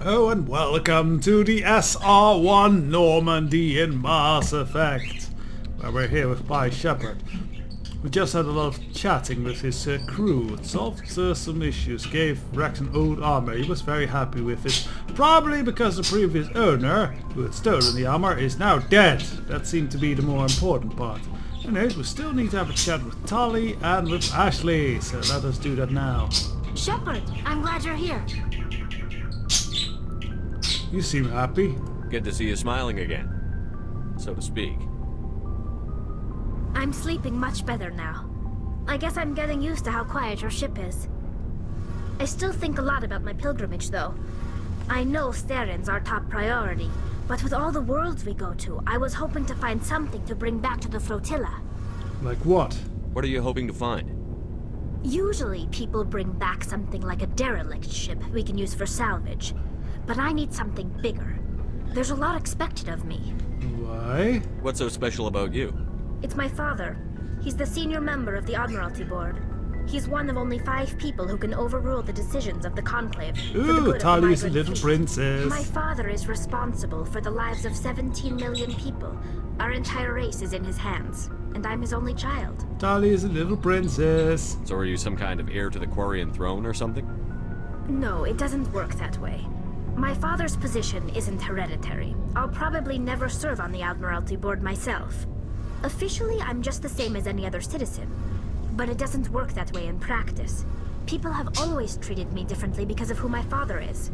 Oh, and welcome to the SR1 Normandy in Mass Effect, where we're here with Pi Shepard. We just had a lot of chatting with his crew, solved some issues, gave Rex an old armor. He was very happy with it, probably because the previous owner, who had stolen the armor, is now dead. That seemed to be the more important part. Anyways, we still need to have a chat with Tali and with Ashley, so let us do that now. Shepard, I'm glad you're here. You seem happy. Good to see you smiling again, so to speak. I'm sleeping much better now. I guess I'm getting used to how quiet your ship is. I still think a lot about my pilgrimage, though. I know Theron's our top priority, but with all the worlds we go to, I was hoping to find something to bring back to the flotilla. Like what? What are you hoping to find? Usually, people bring back something like a derelict ship we can use for salvage. But I need something bigger. There's a lot expected of me. Why? What's so special about you? It's my father. He's the senior member of the Admiralty Board. He's one of only 5 people who can overrule the decisions of the Conclave. Ooh, Tali's a little princess. My father is responsible for the lives of 17 million people. Our entire race is in his hands, and I'm his only child. Tali is a little princess. So are you some kind of heir to the Quarian throne or something? No, it doesn't work that way. My father's position isn't hereditary. I'll probably never serve on the Admiralty Board myself. Officially, I'm just the same as any other citizen. But it doesn't work that way in practice. People have always treated me differently because of who my father is.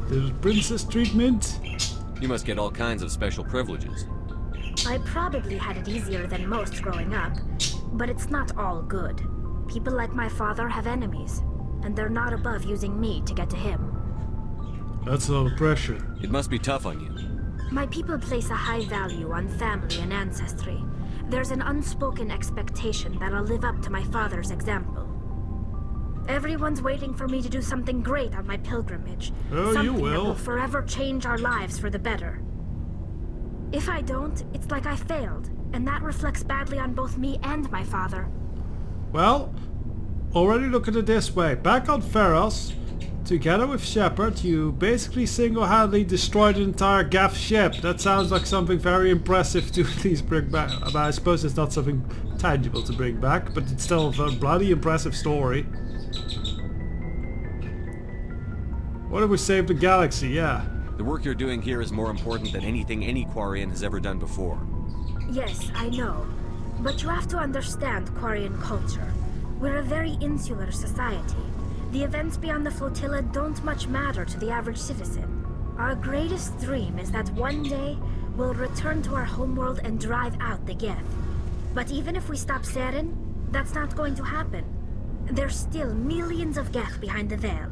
Little princess treatment? You must get all kinds of special privileges. I probably had it easier than most growing up, but it's not all good. People like my father have enemies, and they're not above using me to get to him. That's a lot of pressure. It must be tough on you. My people place a high value on family and ancestry. There's an unspoken expectation that I'll live up to my father's example. Everyone's waiting for me to do something great on my pilgrimage. Oh, something you will. that will forever change our lives for the better. If I don't, it's like I failed, and that reflects badly on both me and my father. Well, already look at it this way. Back on Pharos, together with Shepard, you basically single-handedly destroyed an entire Geth ship. That sounds like something very impressive to at least bring back. But I suppose it's not something tangible to bring back, but it's still a bloody impressive story. What if we saved the galaxy? Yeah. The work you're doing here is more important than anything any Quarian has ever done before. Yes, I know. But you have to understand Quarian culture. We're a very insular society. The events beyond the flotilla don't much matter to the average citizen. Our greatest dream is that one day we'll return to our homeworld and drive out the Geth. But even if we stop Saren, that's not going to happen. There's still millions of Geth behind the veil.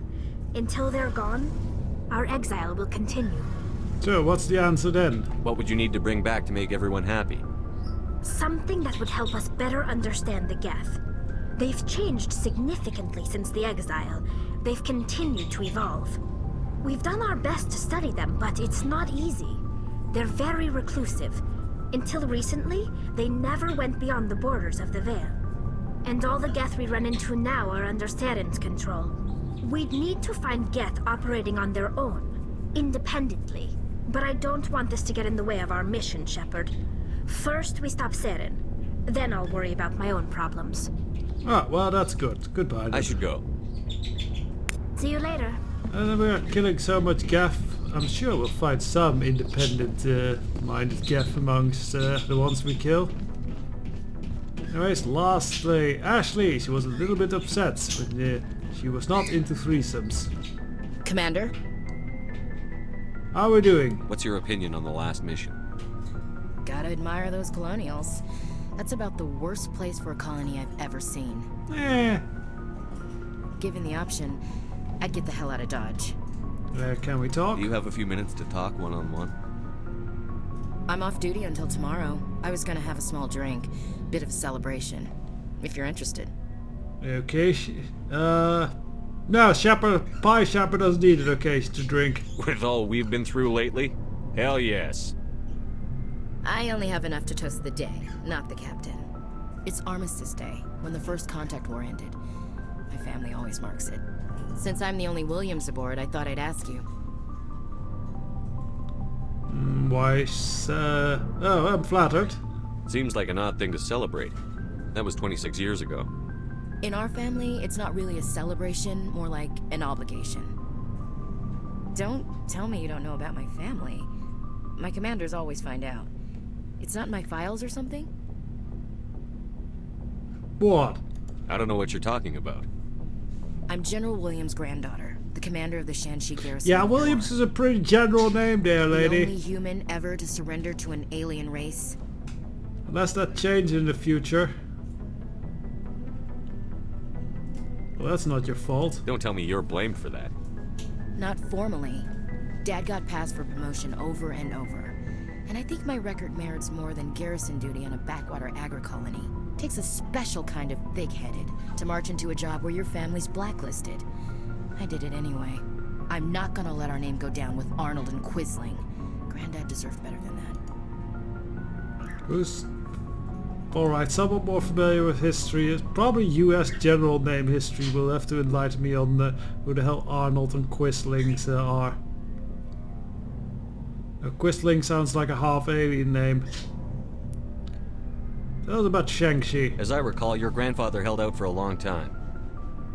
Until they're gone, our exile will continue. So, what's the answer then? What would you need to bring back to make everyone happy? Something that would help us better understand the Geth. They've changed significantly since the exile. They've continued to evolve. We've done our best to study them, but it's not easy. They're very reclusive. Until recently, they never went beyond the borders of the Veil. And all the Geth we run into now are under Saren's control. We'd need to find Geth operating on their own, independently. But I don't want this to get in the way of our mission, Shepard. First, we stop Saren. Then I'll worry about my own problems. Ah, well, that's good. Goodbye then. I should go. See you later. And we're killing so much Geth. I'm sure we'll find some independent-minded Geth amongst the ones we kill. Anyways, lastly, Ashley. She was a little bit upset when she was not into threesomes. Commander? How are we doing? What's your opinion on the last mission? Gotta admire those colonials. That's about the worst place for a colony I've ever seen. Given the option, I'd get the hell out of Dodge. Can we talk? Do you have a few minutes to talk one-on-one? I'm off duty until tomorrow. I was gonna have a small drink. Bit of a celebration. If you're interested. Okay, no, Pi Shepard doesn't need an occasion to drink. With all we've been through lately? Hell yes. I only have enough to toast the day, not the captain. It's Armistice Day, when the First Contact War ended. My family always marks it. Since I'm the only Williams aboard, I thought I'd ask you. Why, sir? Oh, I'm flattered. Seems like an odd thing to celebrate. That was 26 years ago. In our family, it's not really a celebration, more like an obligation. Don't tell me you don't know about my family. My commanders always find out. It's not in my files or something? What? I don't know what you're talking about. I'm General Williams' granddaughter, the commander of the Shanxi garrison. Yeah, Williams is a pretty general name there, The lady. only human ever to surrender to an alien race. Unless that changes in the future. Well, that's not your fault. Don't tell me you're blamed for that. Not formally. Dad got passed for promotion over and over. And I think my record merits more than garrison duty on a backwater agri-colony. Takes a special kind of thick-headed to march into a job where your family's blacklisted. I did it anyway. I'm not gonna let our name go down with Arnold and Quisling. Granddad deserved better than that. Who's... Alright, someone more familiar with history is probably US general name history. Will have to enlighten me on who the hell Arnold and Quislings are. Now, Quisling sounds like a half-alien name. Tell us about Shanxi. As I recall, your grandfather held out for a long time.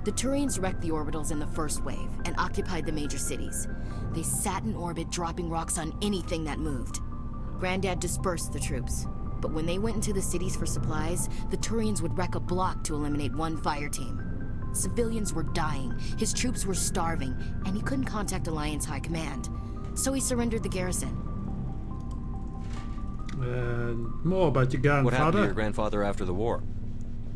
The Turians wrecked the orbitals in the first wave and occupied the major cities. They sat in orbit, dropping rocks on anything that moved. Granddad dispersed the troops. But when they went into the cities for supplies, the Turians would wreck a block to eliminate one fire team. Civilians were dying, his troops were starving, and he couldn't contact Alliance High Command. So he surrendered the garrison. And more about your grandfather. What happened to your grandfather after the war?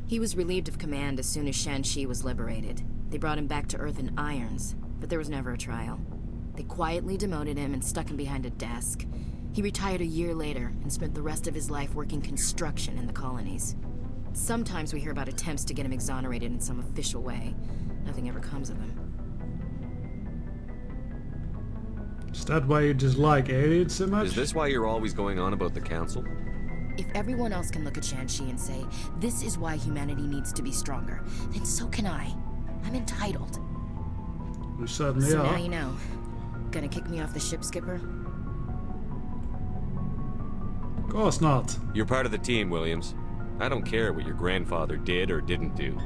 He was relieved of command as soon as Shanxi was liberated. They brought him back to Earth in irons, but there was never a trial. They quietly demoted him and stuck him behind a desk. He retired a year later and spent the rest of his life working construction in the colonies. Sometimes we hear about attempts to get him exonerated in some official way. Nothing ever comes of him. Is that why you dislike aliens so much? Is this why you're always going on about the council? If everyone else can look at Shanxi and say, this is why humanity needs to be stronger, then so can I. I'm entitled. You certainly So are. now you know. Gonna kick me off the ship, Skipper? Of course not. You're part of the team, Williams. I don't care what your grandfather did or didn't do.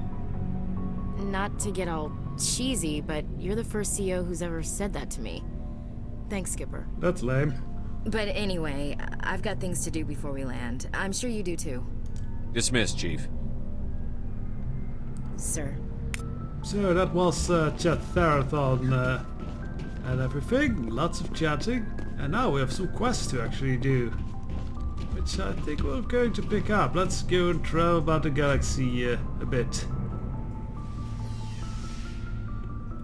Not to get all cheesy, but you're the first CEO who's ever said that to me. Thanks, Skipper. That's lame. But anyway, I've got things to do before we land. I'm sure you do too. Dismissed, Chief. Sir. So that was Geth-tern and everything. Lots of chatting. And now we have some quests to actually do. Which I think we're going to pick up. Let's go and travel about the galaxy a bit.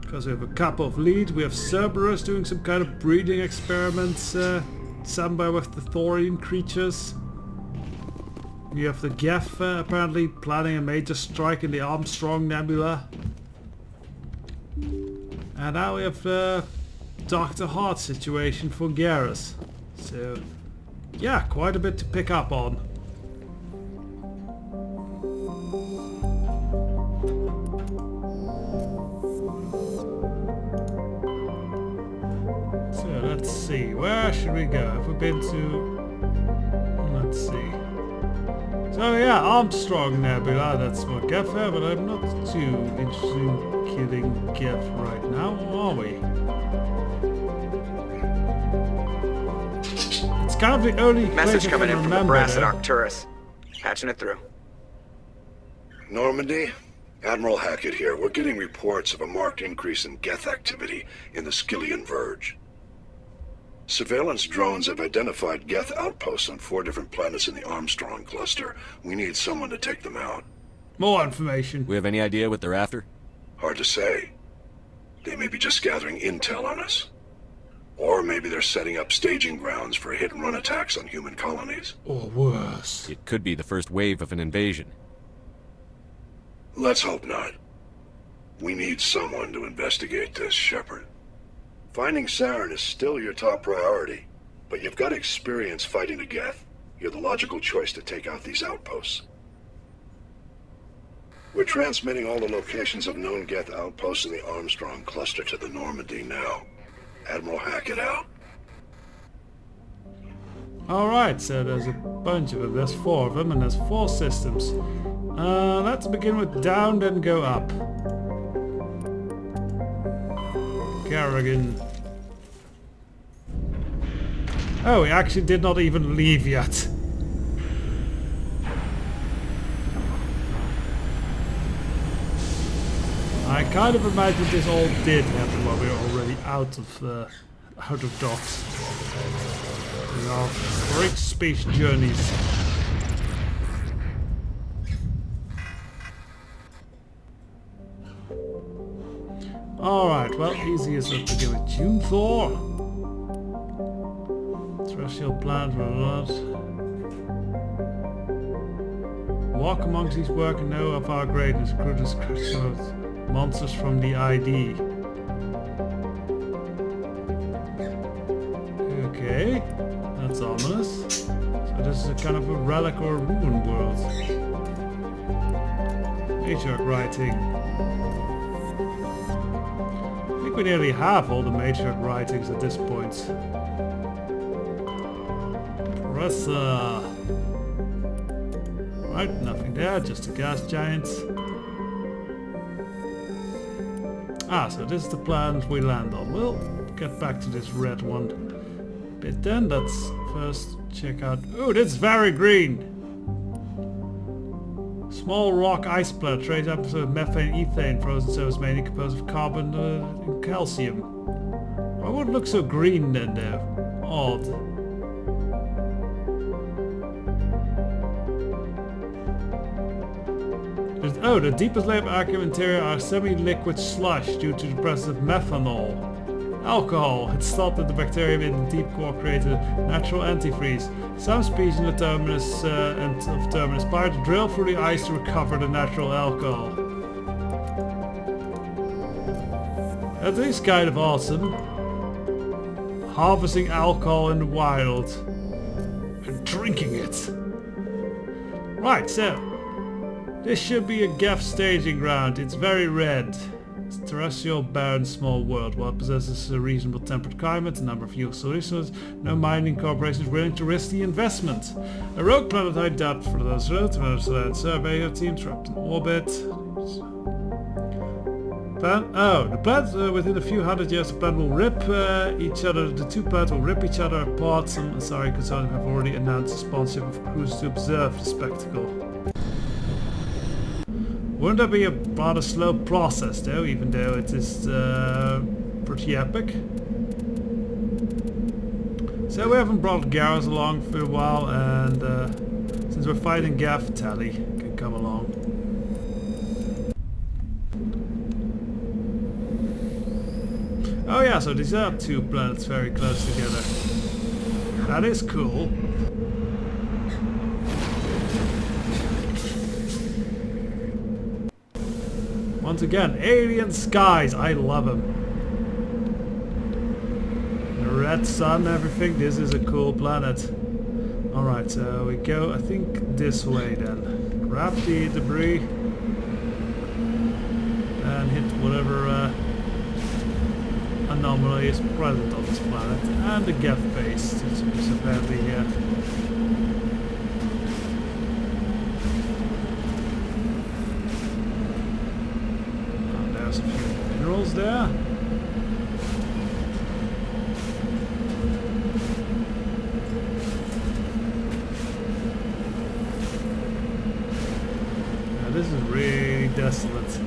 Because we have a couple of leads. We have Cerberus doing some kind of breeding experiments somewhere with the Thorian creatures. We have the Geth apparently planning a major strike in the Armstrong Nebula. And now we have the Dr. Hart situation for Garrus. So, yeah, quite a bit to pick up on. So, let's see. Where should we go? Have we been to... Let's see. So yeah, Armstrong Nebula, that's what Geth have, but I'm not too interested in killing Geth right now, are we? It's kind of the only Message place I coming can in from the remember brass at though. Arcturus. Patching it through. Normandy? Admiral Hackett here. We're getting reports of a marked increase in Geth activity in the Skyllian Verge. Surveillance drones have identified Geth outposts on 4 different planets in the Armstrong cluster. We need someone to take them out. More information. We have any idea what they're after? Hard to say. They may be just gathering intel on us. Or maybe they're setting up staging grounds for hit-and-run attacks on human colonies. Or worse. It could be the first wave of an invasion. Let's hope not. We need someone to investigate this, Shepard. Finding Saren is still your top priority, but you've got experience fighting the Geth. You're the logical choice to take out these outposts. We're transmitting all the locations of known Geth outposts in the Armstrong cluster to the Normandy now. Admiral Hackett out. Alright, so there's a bunch of them. There's 4 of them and there's 4 systems. Let's begin with down, then go up. Kerrigan. Oh, he actually did not even leave yet. I kind of imagine this all did happen while we were already out of docks. In our great space journeys. Alright, well, easiest to begin with. June Thor. Terrestrial planet, walk amongst these work and know of our greatness. Crutus monsters from the ID. Okay, that's ominous. So this is a kind of a relic or ruin world. Matriarch writing. I think we nearly have all the matriarch writings at this point. Professor. Right, nothing there, just a gas giant. Ah, so this is the planet we land on. We'll get back to this red one bit then. Let's first check out... Oh, that's very green! Small rock ice planet, trace episode of methane, ethane, frozen surface mainly composed of carbon and calcium. Why would it look so green then there? Odd. Oh, the deepest layer of aqueous interior are semi-liquid slush due to the presence of methanol. Alcohol. It's thought that the bacteria in the deep core created a natural antifreeze. Some species in the terminus of terminus aspire to drill through the ice to recover the natural alcohol. That is kind of awesome. Harvesting alcohol in the wild and drinking it. Right, so this should be a Geth staging ground. It's very red. It's a terrestrial, barren, small world. While it possesses a reasonable temperate climate, a number of useful resources, no mining corporation is willing to risk the investment. A rogue planet I doubt for those roads, land surveyor team trapped in orbit. The planets within a few hundred years, the planet will rip each other. The two planets will rip each other apart. Some Asari consultants have already announced the sponsorship of cruises to observe the spectacle. Wouldn't that be a rather slow process though, even though it is pretty epic? So we haven't brought Garrus along for a while, and since we're fighting Geth, Tally can come along. Oh yeah, so these are 2 planets very close together. That is cool. Once again, alien skies, I love them. The red sun, everything, this is a cool planet. Alright, so we go, I think, this way then. Grab the debris. And hit whatever anomaly is present on this planet. And the Geth base, since it's apparently here. There's a few minerals there. Now this is really desolate.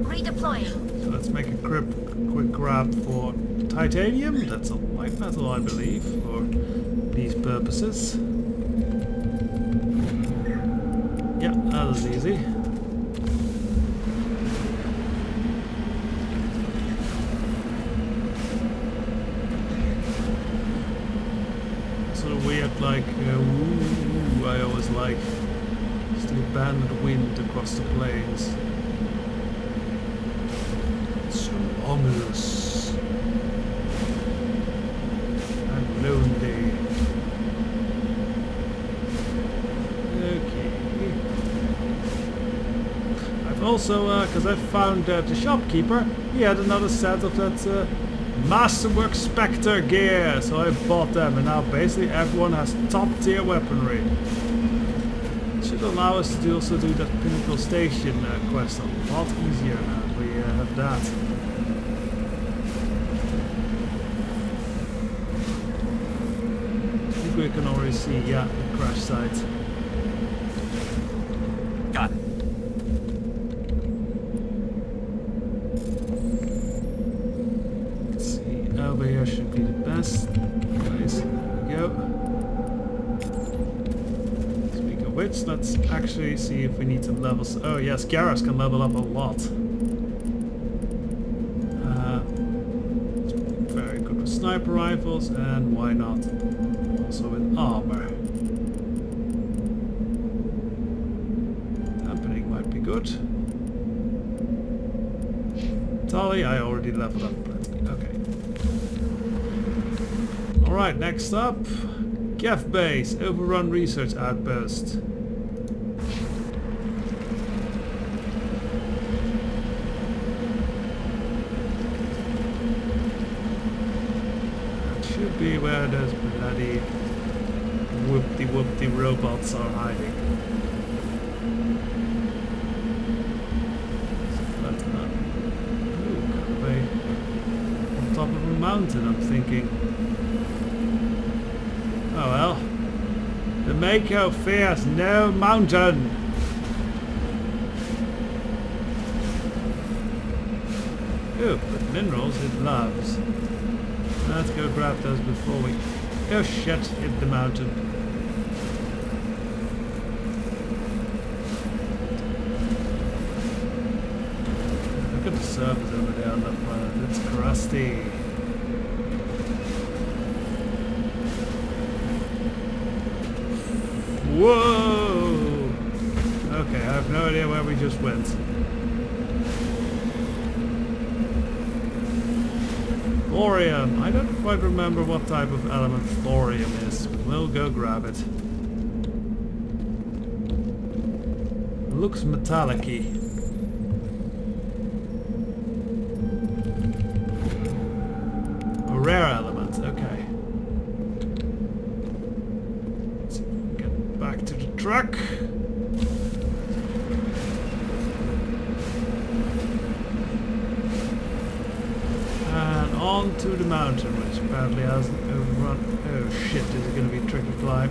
Redeploying. So let's make a quick grab for titanium. That's a light metal, I believe, for these purposes. Yeah, that was easy. Sort of weird, like, ooh, I always like. Just the abandoned wind across the plains. So ominous. Also, because I found the shopkeeper, he had another set of that Masterwork Spectre gear, so I bought them, and now basically everyone has top tier weaponry. It should allow us to also do that Pinnacle Station quest a lot easier now that we have that. I think we can already see, yeah, the crash site. Got it. Let's see, over here should be the best place. There we go. Speaking of which, let's actually see if we need some levels. Oh yes, Garrus can level up a lot. Very good with sniper rifles, and why not also with armor. Dampening might be good. Tali, I already leveled up plenty. Okay. Alright, next up. Geth Base, Overrun Research Outpost. That should be where those bloody whoopty robots are hiding. On top of a mountain, I'm thinking. Oh well. The Mako fears no mountain. Ooh, but minerals it loves. Let's go grab those before we... Oh shit, hit the mountain. Look at the surface over there on that planet. It's crusty. Whoa! Okay, I have no idea where we just went. Thorium. I don't quite remember what type of element thorium is. We'll go grab it. Looks metallic-y. A rare element, okay. Let's see if we can get back to the truck. And on to the mountain, which apparently hasn't overrun. Oh shit, this is going to be a tricky climb.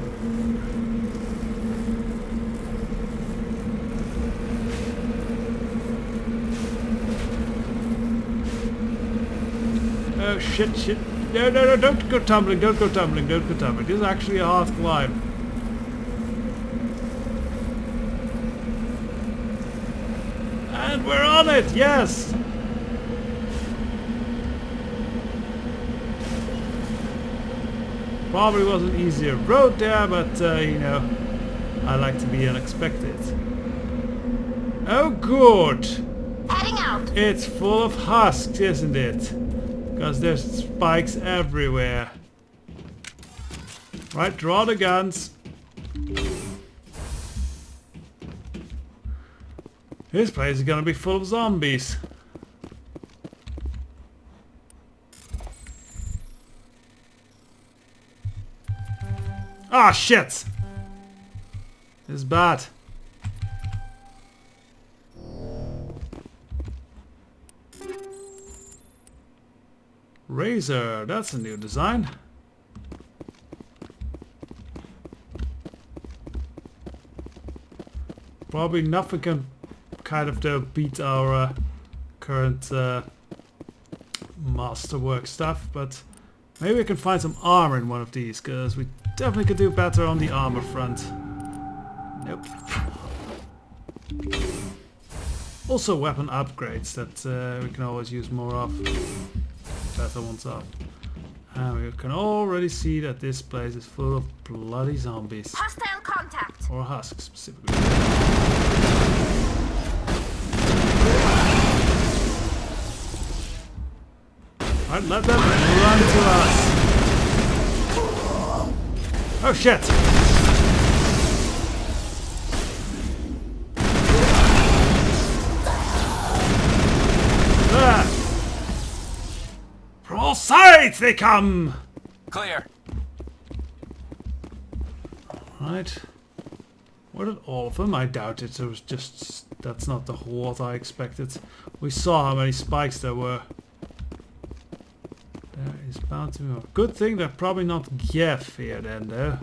Oh shit. No, don't go tumbling, don't go tumbling. This is actually a hard climb. And we're on it, yes! Probably wasn't easier road there, but you know, I like to be unexpected. Oh good! Heading out! It's full of husks, isn't it? Because there's spikes everywhere. Right, draw the guns. This place is gonna be full of zombies. Ah, shit! This is bad. Razor, that's a new design. Probably nothing can kind of beat our current masterwork stuff, but maybe we can find some armor in one of these, because we definitely could do better on the armor front. Nope. Also weapon upgrades that we can always use more of. Better ones up. And we can already see that this place is full of bloody zombies. Hostile contact! Or husks specifically. Alright, let them run to us. Oh shit! Wait, they come! Clear. Right. Were it all of them? I doubt it. It was just... That's not the horde I expected. We saw how many spikes there were. There is bound to be more. Good thing they're probably not Geth here then, though.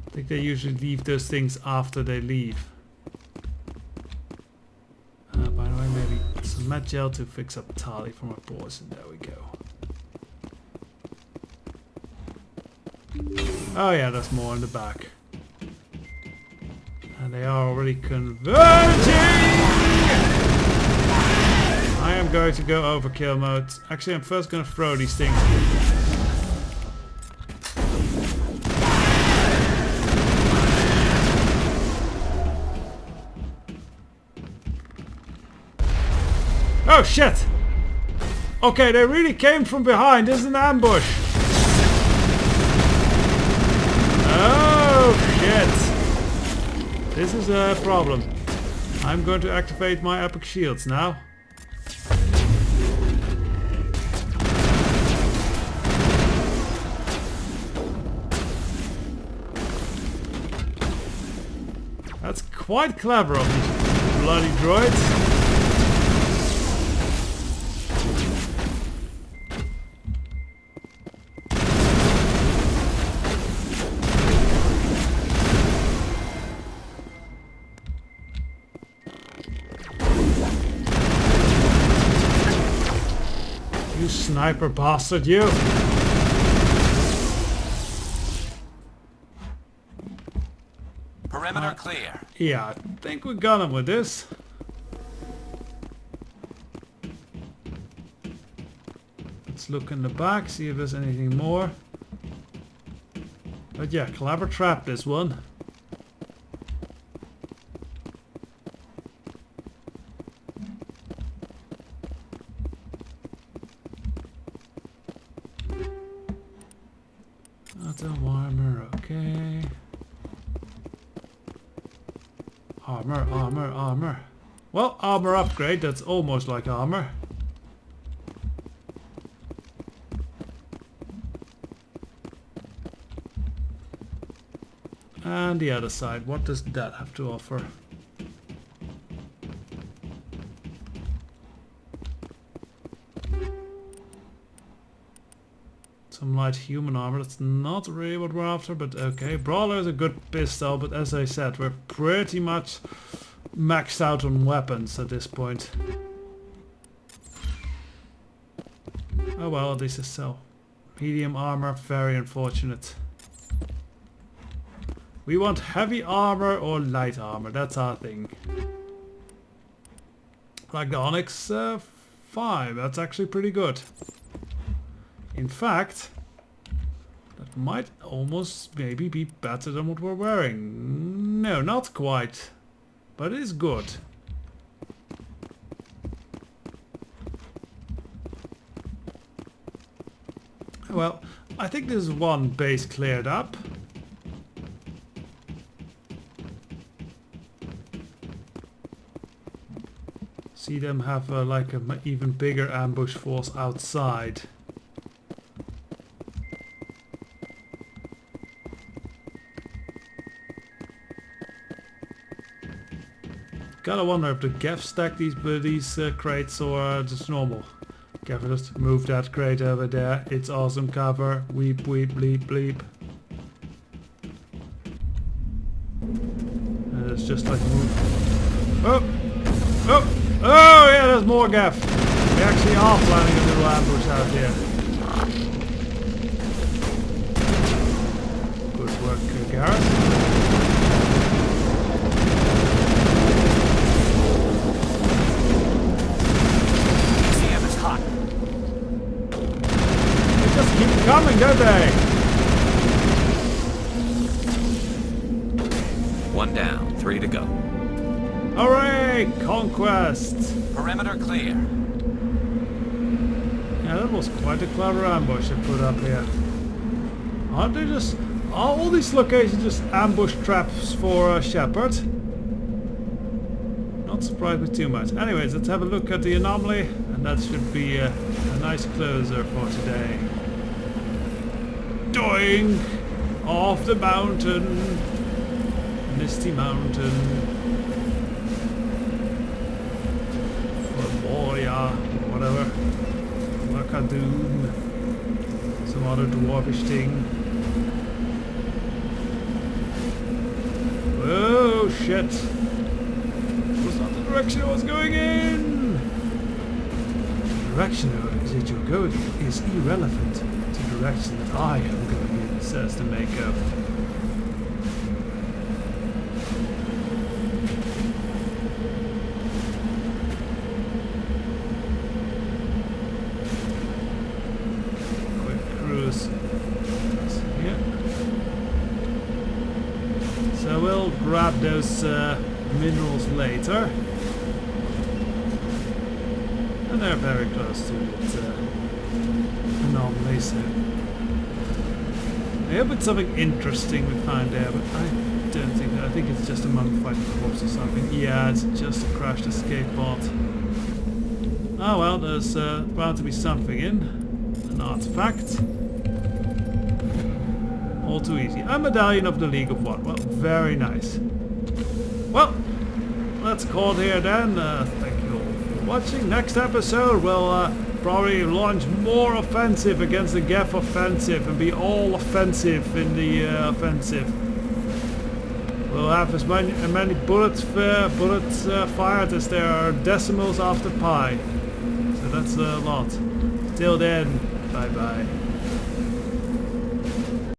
I think they usually leave those things after they leave. By the way, maybe some med gel to fix up Tali from our poison. There we go. Oh yeah, there's more in the back. And they are already converging! I am going to go overkill mode. Actually, I'm first going to throw these things. Oh shit! Okay, they really came from behind. This is an ambush. Oh shit! This is a problem. I'm going to activate my epic shields now. That's quite clever of these bloody droids. You sniper bastard, you! Perimeter clear. Yeah, I think we got him with this. Let's look in the back, see if there's anything more. But yeah, clever trap this one. Auto armor, okay. Armor, armor, armor. Well, armor upgrade, that's almost like armor. And the other side, what does that have to offer? Some light human armor, that's not really what we're after, but okay. Brawler is a good pistol, but as I said, we're pretty much maxed out on weapons at this point. Oh well, this is so. Medium armor, very unfortunate. We want heavy armor or light armor, that's our thing. Like the Onyx 5, that's actually pretty good. In fact, that might almost maybe be better than what we're wearing. No, not quite. But it is good. Well, I think there's one base cleared up. See them have like an even bigger ambush force outside. Gotta wonder if the Geth stack these crates or just normal. Geth just move that crate over there. It's awesome cover. Weep, weep, bleep, bleep. And it's just like move. Oh! Oh! Oh yeah, there's more Geth. We actually are planning a little ambush out here. Good work, Gareth. Coming, don't they? One down, 3 to go. Hooray! Conquest! Perimeter clear. Yeah, that was quite a clever ambush they put up here. Aren't they just... Are all these locations just ambush traps for Shepard? Not surprised me too much. Anyways, let's have a look at the anomaly, and that should be a nice closer for today. doink! Off the mountain. Misty Mountain. Or Moria, whatever. Lakadoon. Some other dwarvish thing. Oh shit! Was not the direction I was going in! The direction that you're going in is irrelevant to the direction that I am going in, says the makeup. Quick cruise. Yeah. So we'll grab those minerals later. And they're very close to it anomaly, so I hope it's something interesting we find there, but I don't think that. I think it's just a mummified corpse or something. Yeah, it's just a crashed escape pod. Oh well, there's bound to be something in. An artifact. All too easy. A medallion of the League of One. Well, very nice. Well, let's call it here then. Thank you all for watching. Next episode we'll probably launch more offensive against the Geth offensive and be all offensive in the offensive. We'll have as many bullets fired as there are decimals after pi. So that's a lot. Till then, bye bye.